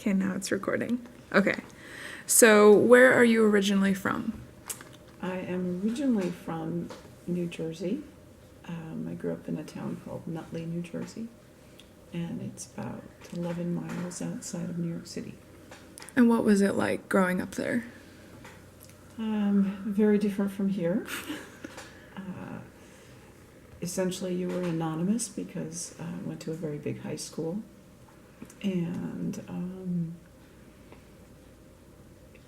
Okay, now it's recording. Okay. So, where are you originally from? I am originally from New Jersey. I grew up in a town called Nutley, New Jersey, and it's about 11 miles outside of New York City. And what was it like growing up there? Very different from here. Essentially, you were anonymous because I went to a very big high school, and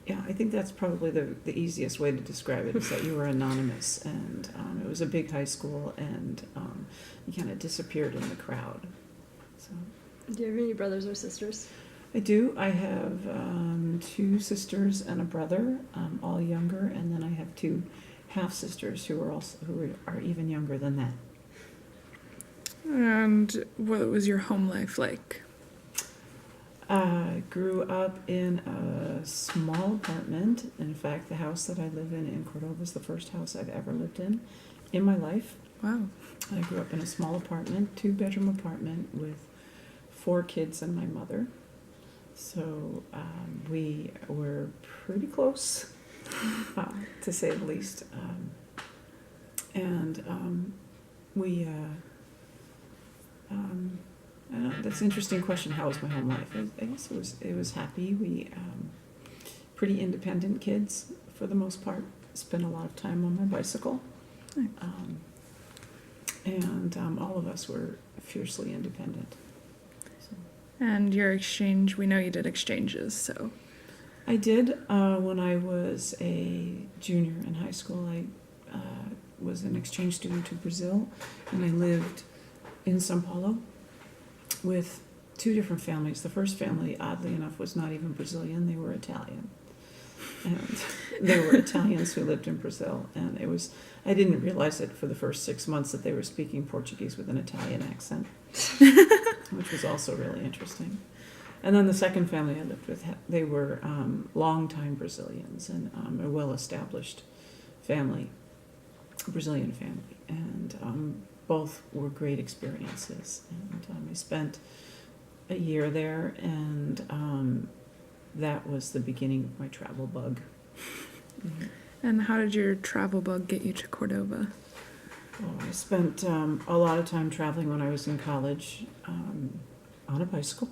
yeah, I think that's probably the easiest way to describe it, is that you were anonymous, and it was a big high school, and you kind of disappeared in the crowd. So, do you have any brothers or sisters? I do. I have 2 sisters and a brother, all younger, and then I have 2 half-sisters who are even younger than that. And what was your home life like? I grew up in a small apartment. In fact, the house that I live in Cordova is the first house I've ever lived in my life. Wow. I grew up in a small apartment, 2-bedroom apartment with 4 kids and my mother. So we were pretty close, to say the least. That's an interesting question. How was my home life? I guess it was happy. We pretty independent kids for the most part. Spent a lot of time on my bicycle, Nice. and all of us were fiercely independent. So. And your exchange, we know you did exchanges, so. I did. When I was a junior in high school, I was an exchange student to Brazil, and I lived in São Paulo with 2 different families. The first family, oddly enough, was not even Brazilian. They were Italian. And they were Italians who lived in Brazil. And I didn't realize it for the first 6 months that they were speaking Portuguese with an Italian accent, which was also really interesting. And then the second family I lived with, they were longtime Brazilians and a well-established family, Brazilian family. And both were great experiences. And I spent a year there, and that was the beginning of my travel bug. Mm-hmm. And how did your travel bug get you to Cordova? Well, I spent a lot of time traveling when I was in college on a bicycle.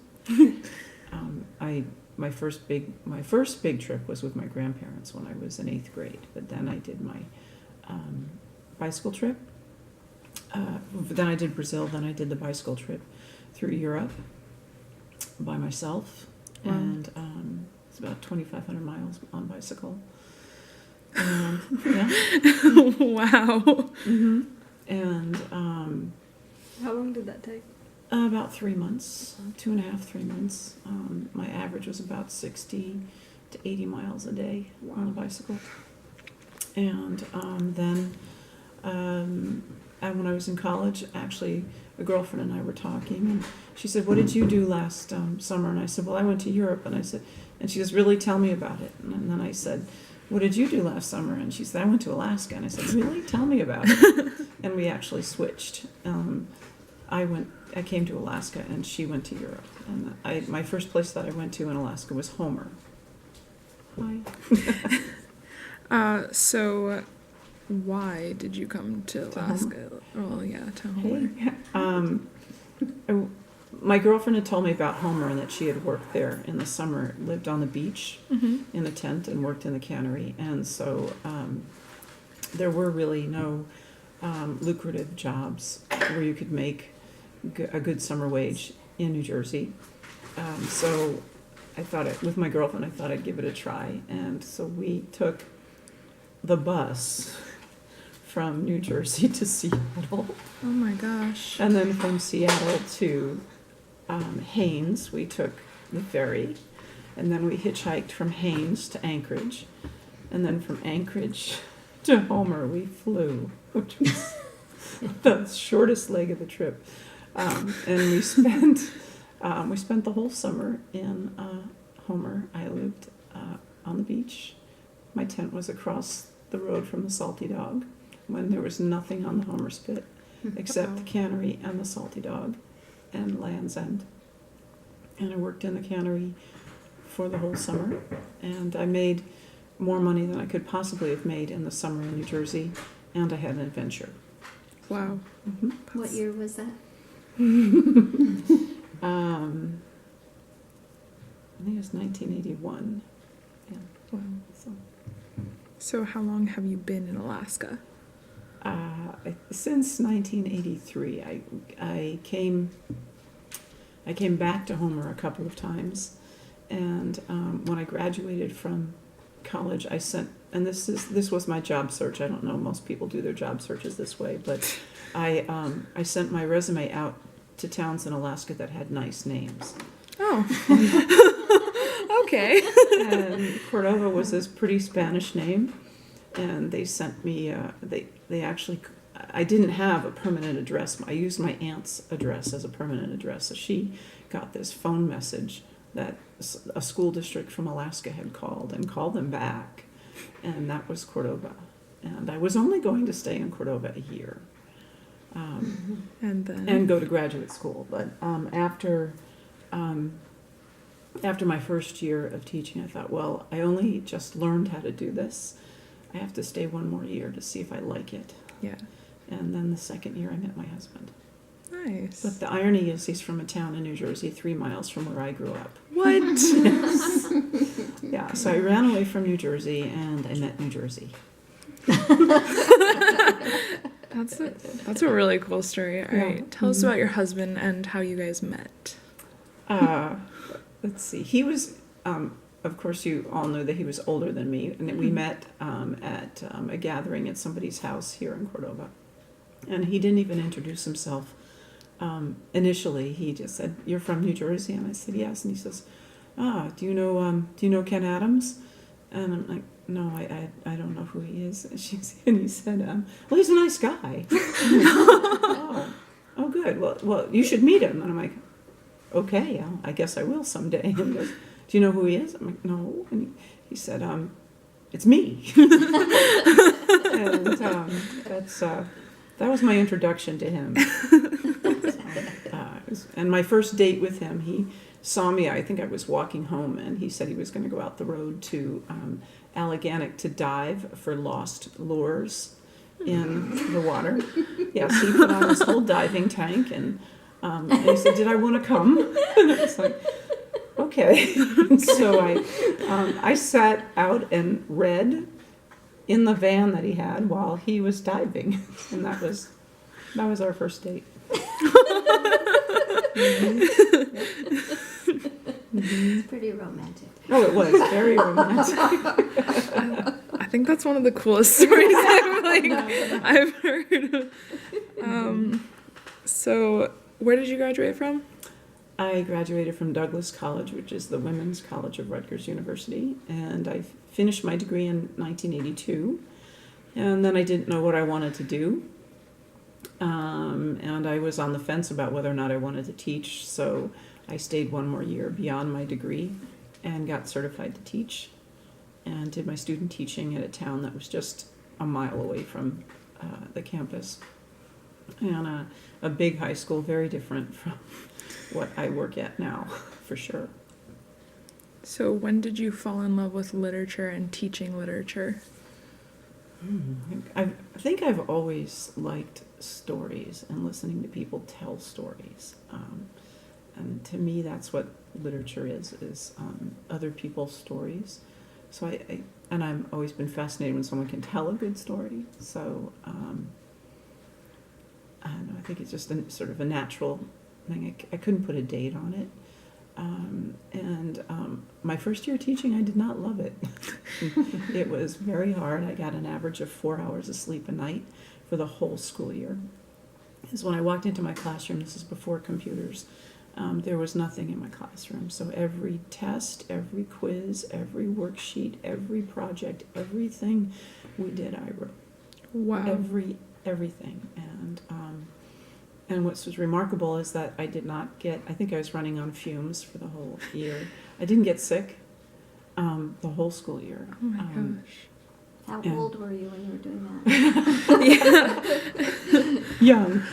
My first big trip was with my grandparents when I was in 8th grade. But then I did my bicycle trip. Then I did Brazil. Then I did the bicycle trip through Europe by myself. Wow. And it's about 2,500 miles on bicycle. Yeah. Wow. Mm-hmm. And How long did that take? about 3 months, 2.5, 3 months. My average was about 60 to 80 miles a day on a bicycle. And then when I was in college, actually, a girlfriend and I were talking, and she said, "What did you do last summer?" And I said, "Well, I went to Europe." And she says, "Really? Tell me about it." And then I said, "What did you do last summer?" And she said, "I went to Alaska." And I said, "Really? Tell me about it." And we actually switched. I came to Alaska, and she went to Europe. And my first place that I went to in Alaska was Homer. Hi. So why did you come to Alaska? Well, yeah, to Homer. My girlfriend had told me about Homer and that she had worked there in the summer, lived on the beach in a tent and worked in the cannery. And so there were really no lucrative jobs where you could make a good summer wage in New Jersey. So I thought, with my girlfriend, I thought I'd give it a try. And so we took the bus from New Jersey to Seattle. Oh my gosh. And then from Seattle to Haines, we took the ferry. And then we hitchhiked from Haines to Anchorage. And then from Anchorage to Homer, we flew, which was the shortest leg of the trip. And we spent the whole summer in Homer. I lived on the beach. My tent was across the road from the Salty Dog, when there was nothing on the Homer Spit except the cannery and the Salty Dog and Land's End. And I worked in the cannery for the whole summer, and I made more money than I could possibly have made in the summer in New Jersey, and I had an adventure. Wow. Mm-hmm. What year was that? I think it was 1981. Yeah. Wow. So, So how long have you been in Alaska? since 1983, I came back to Homer a couple of times, and when I graduated from college, I sent, and this was my job search. I don't know, most people do their job searches this way, but I sent my resume out to towns in Alaska that had nice names. Oh. Okay. And Cordova was this pretty Spanish name, and they sent me, they actually, I didn't have a permanent address. I used my aunt's address as a permanent address. So she got this phone message that a school district from Alaska had called and called them back, and that was Cordova. And I was only going to stay in Cordova a year. And go to graduate school. But after my first year of teaching, I thought, well, I only just learned how to do this. I have to stay one more year to see if I like it. Yeah. And then the second year, I met my husband. Nice. But the irony is he's from a town in New Jersey 3 miles from where I grew up. What? Yes. Yeah, so I ran away from New Jersey, and I met New Jersey. That's a really cool story. All right. Tell us about your husband and how you guys met. Let's see. He was, of course, you all know that he was older than me, and we met at a gathering at somebody's house here in Cordova. And he didn't even introduce himself. Initially, he just said, "You're from New Jersey?" And I said, "Yes." And he says, do you know Ken Adams?" And I'm like, "No, I don't know who he is." And he said, "Well, he's a nice guy." Oh, good. Well, you should meet him. And I'm like, "Okay, I guess I will someday." And he goes, "Do you know who he is?" I'm like, "No." And he said, "It's me." And that was my introduction to him. And my first date with him, he saw me, I think I was walking home, and he said he was going to go out the road to Alleganic to dive for lost lures in the water. Yes, he put on his whole diving tank, and he said, "Did I want to come?" And I was like, "Okay." And so I sat out and read in the van that he had while he was diving, and that was our first date. It's pretty romantic. Oh, it was very romantic. I think that's one of the coolest stories I've heard. So, where did you graduate from? I graduated from Douglas College, which is the women's college of Rutgers University, and I finished my degree in 1982. And then I didn't know what I wanted to do. And I was on the fence about whether or not I wanted to teach, so I stayed one more year beyond my degree and got certified to teach, and did my student teaching at a town that was just a mile away from the campus. And a big high school, very different from what I work at now, for sure. So when did you fall in love with literature and teaching literature? I think I've always liked stories and listening to people tell stories. And to me, that's what literature is other people's stories. So I've always been fascinated when someone can tell a good story. So I don't know, I think it's just sort of a natural thing. I couldn't put a date on it. My first year teaching, I did not love it. It was very hard. I got an average of 4 hours of sleep a night for the whole school year. Because when I walked into my classroom, this is before computers, there was nothing in my classroom. So every test, every quiz, every worksheet, every project, everything we did, I wrote. Wow. Everything. And what was remarkable is that I did not get, I think I was running on fumes for the whole year. I didn't get sick the whole school year. Oh my gosh. How old were you when you were doing that? Young.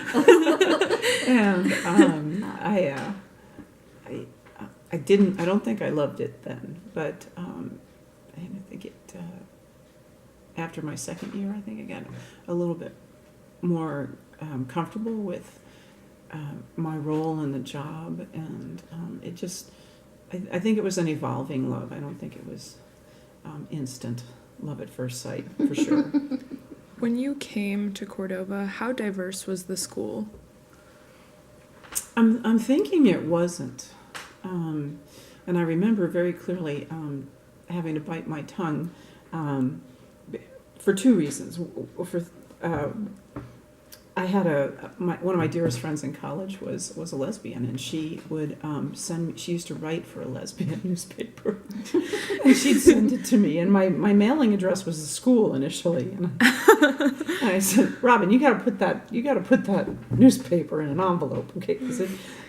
And don't think I loved it then, but I think it, after my second year, I think I got a little bit more comfortable with my role in the job, and it just, I think it was an evolving love. I don't think it was instant love at first sight, for sure. When you came to Cordova, how diverse was the school? I'm thinking it wasn't, and I remember very clearly having to bite my tongue for two reasons. I had one of my dearest friends in college was a lesbian, and she would she used to write for a lesbian newspaper, and she'd send it to me, and my mailing address was the school initially, and I said, Robin, you got to put that newspaper in an envelope, okay?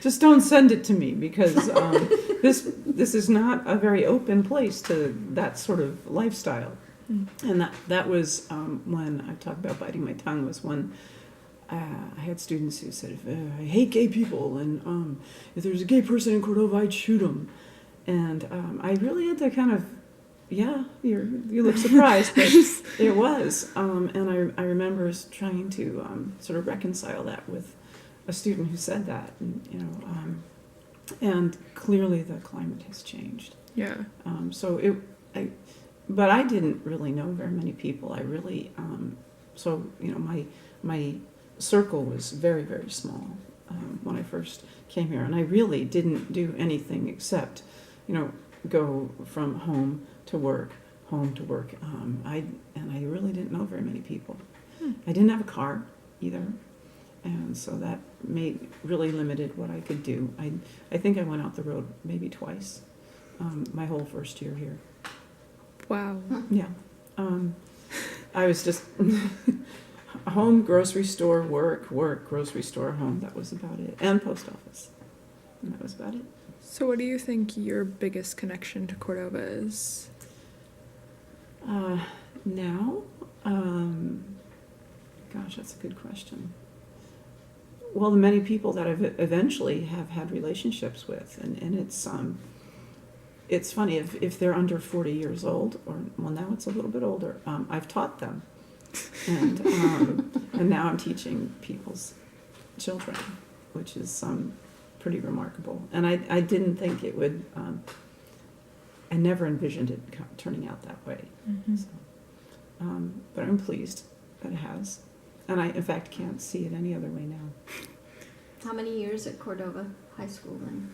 Just don't send it to me, because this is not a very open place to that sort of lifestyle. And that was when I talked about biting my tongue, was when I had students who said, I hate gay people, and if there's a gay person in Cordova, I'd shoot him. And I really had to kind of, you look surprised, but it was. And I remember trying to sort of reconcile that with a student who said that, and, and clearly the climate has changed. Yeah. But I didn't really know very many people. I really, my circle was very, very small when I first came here, and I really didn't do anything except, go from home to work. I really didn't know very many people. I didn't have a car either, and so that really limited what I could do. I think I went out the road maybe twice my whole first year here. Wow. Yeah. I was just home, grocery store, work, grocery store, home. That was about it. And post office. And that was about it. So what do you think your biggest connection to Cordova is? Now? Gosh, that's a good question. Well, the many people that I've eventually have had relationships with, and it's funny, if they're under 40 years old, well, now it's a little bit older, I've taught them. And now I'm teaching people's children, which is pretty remarkable. And I didn't think it would, I never envisioned it turning out that way. Mm-hmm. So, but I'm pleased that it has. And I, in fact, can't see it any other way now. How many years at Cordova High School then?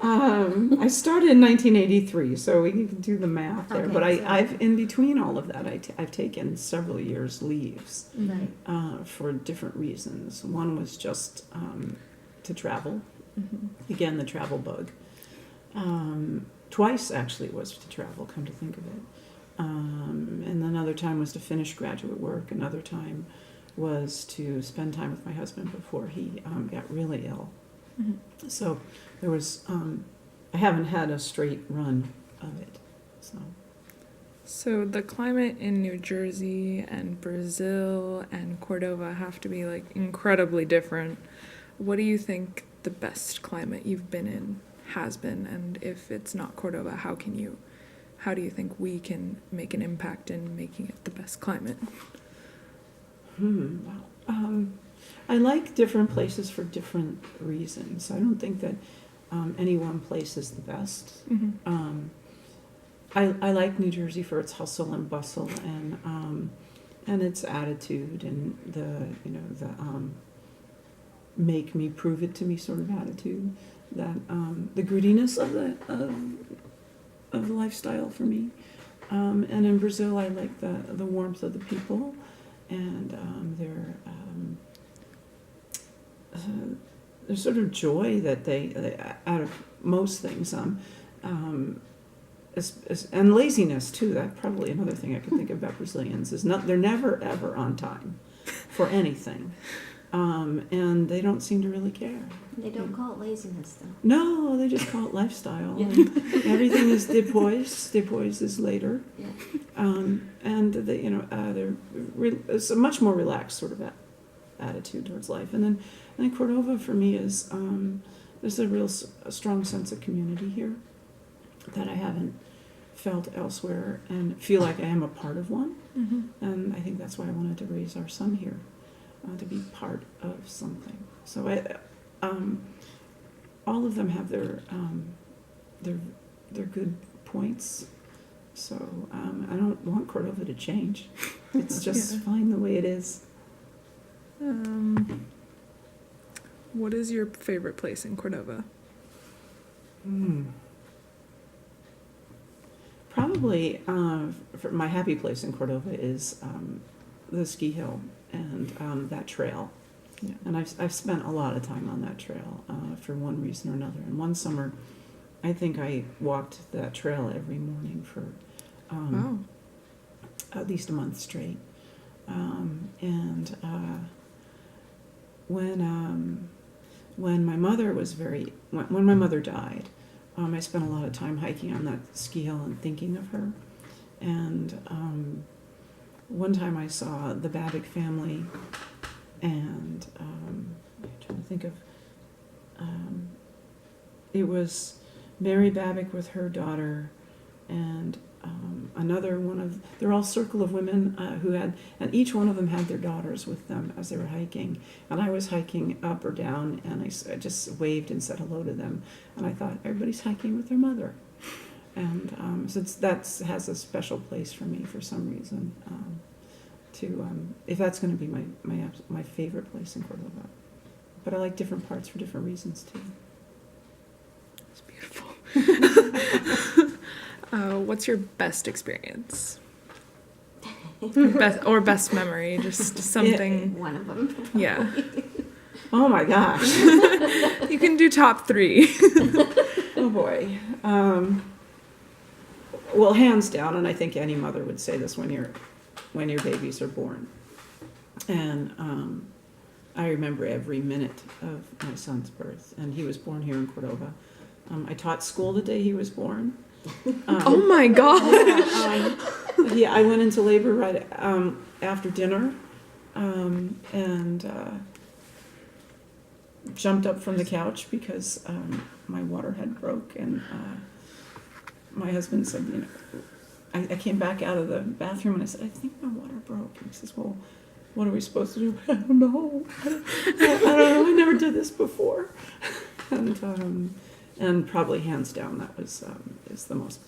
I started in 1983, so we can do the math there. Okay, But so- I've in between all of that, I've taken several years leaves Right. for different reasons. One was just to travel. Mm-hmm. Again, the travel bug. Twice actually was to travel, come to think of it. And another time was to finish graduate work. Another time was to spend time with my husband before he got really ill. Mm-hmm. So there was, I haven't had a straight run of it. So the climate in New Jersey and Brazil and Cordova have to be like incredibly different. What do you think the best climate you've been in has been? And if it's not Cordova, how do you think we can make an impact in making it the best climate? Wow. I like different places for different reasons. I don't think that any one place is the best. Mm-hmm. I like New Jersey for its hustle and bustle and its attitude and the make me prove it to me sort of attitude. That the grittiness of the lifestyle for me. And in Brazil, I like the warmth of the people and their sort of joy that they out of most things. And laziness too. That's probably another thing I can think about Brazilians is they're never ever on time for anything, and they don't seem to really care. They don't call it laziness though. No, they just call it lifestyle. Yeah. And everything is depois. Depois is later, Yeah. and they, it's a much more relaxed sort of attitude towards life. And then Cordova for me is there's a real a strong sense of community here that I haven't felt elsewhere, and feel like I am a part of one. Mm-hmm. And I think that's why I wanted to raise our son here, to be part of something. So all of them have their good points. So I don't want Cordova to change. It's just Yeah. fine the way it is. What is your favorite place in Cordova? Probably for my happy place in Cordova is the ski hill and that trail. Yeah. And I've spent a lot of time on that trail for one reason or another. And one summer, I think I walked that trail every morning for Wow. at least a month straight. When my mother was when my mother died, I spent a lot of time hiking on that ski hill and thinking of her. And one time I saw the Babick family, and I'm trying to think of, it was Mary Babick with her daughter, and another one of, they're all circle of women who had, and each one of them had their daughters with them as they were hiking. And I was hiking up or down, and I just waved and said hello to them. And I thought, everybody's hiking with their mother. And so that has a special place for me for some reason. If that's going to be my favorite place in Cordova. But I like different parts for different reasons too. It's beautiful. What's your best experience? Best memory, just something. One of them. Yeah. Oh my gosh. You can do top 3. Oh boy. Well, hands down, and I think any mother would say this when your babies are born. And I remember every minute of my son's birth, and he was born here in Cordova. I taught school the day he was born. Oh my God. Yeah, I went into labor right after dinner, and jumped up from the couch because my water had broke, and my husband said, you know, I came back out of the bathroom and I said, I think my water broke. And he says, well, what are we supposed to do? I don't know. I don't know. I never did this before. And probably hands down, that was is the most